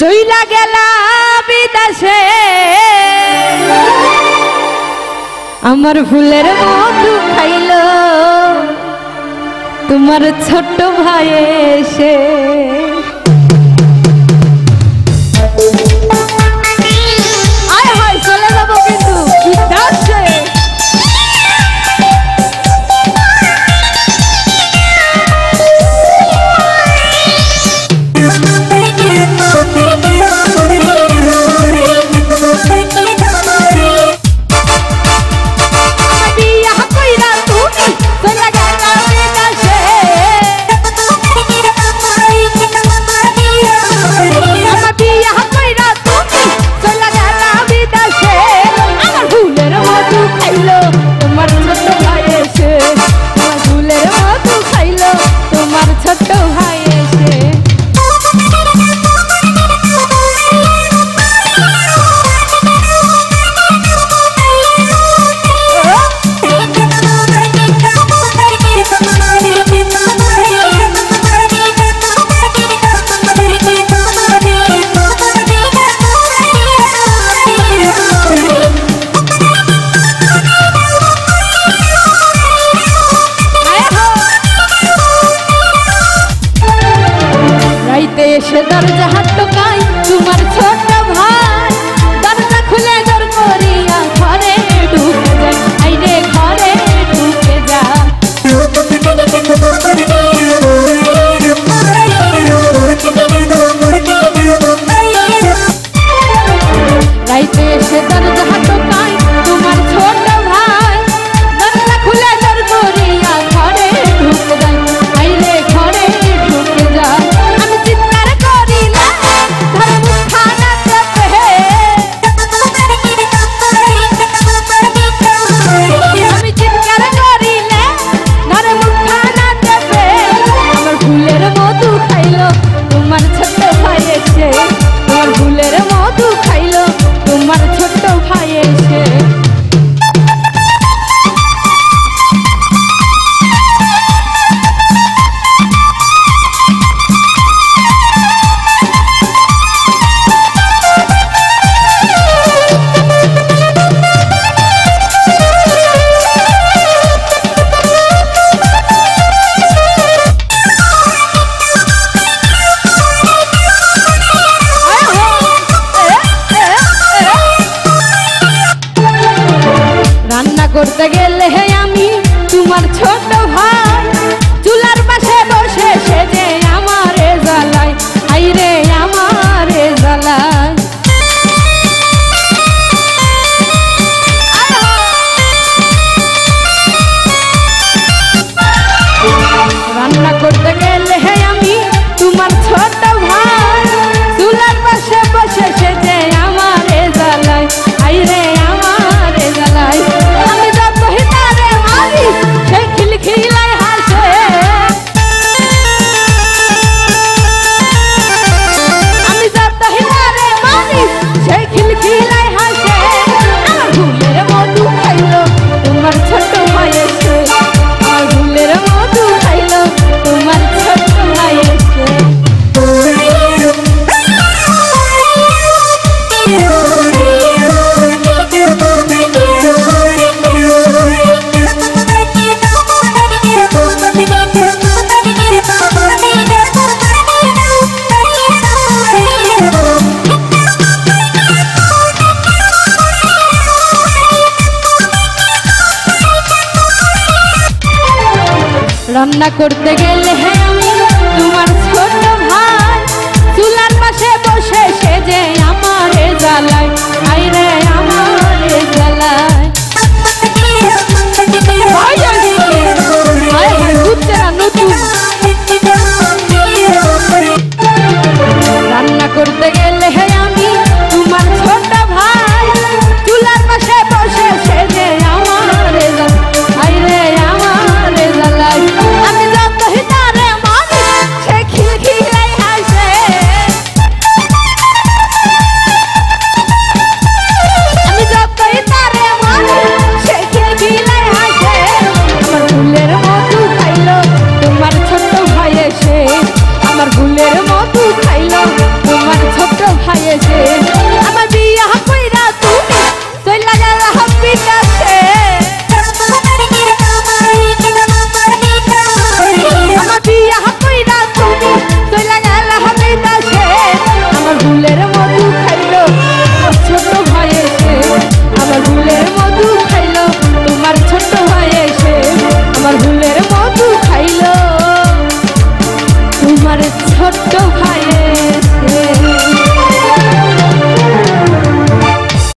চইলা গেলা বিদেশে আমার ফুলের মধু খাইলো তোমার ছোট ভাই এসে। আয় হয় চলে যাবো কিন্তু কি দাসে এসে দরজা হাত টোকাই তোমার ছোট ভাই দরজা খুলে জোর করিয়া ঘরে ঢুকে যায়। আইরে ঘরে ঢুকে যা রাইতে এসে দরজা হাত টোকাই তোমার ছোট ভাই দরজা খুলে জোর করিয়া ঘরে ঢুকে যায়। আইরে ঘরে ঢুকে যা করতে গেলে আমি তোমার ছোট ভাই চুলার পাশে বসে সেজে আমারে জ্বালাই। আইরে আমারে জ্বালাই রান্না করতে গেলে আমি তোমার ছোট ভাই চুলার পাশে বসে সেজে আমারে জ্বালাই। আইরে আমারে জ্বালাই রান্না করতে গেলে আমি তোমার ছোট ভাই চুলার পাশে বসে সেজে আমারে জ্বালাই। আইরে আমারে জ্বালাই নতুন রান্না করতে গেলে আমি তোমার ছোট ভাই চুলার পাশে বসে সেজে আমারে জ্বালাই। আইরে আমারে জ্বালাই আমি যতই তারে মানি সে খিলখিলাই হাসে। আমি যতই তারে মানি সে খিলখিলাই হাসে। আমার ফুলের মধু খাইলো তোমার ছোট ভাই এসে। আমার ফুলের মধু খাইলো তোমার ছোট ছোট্ট ভাইয়ের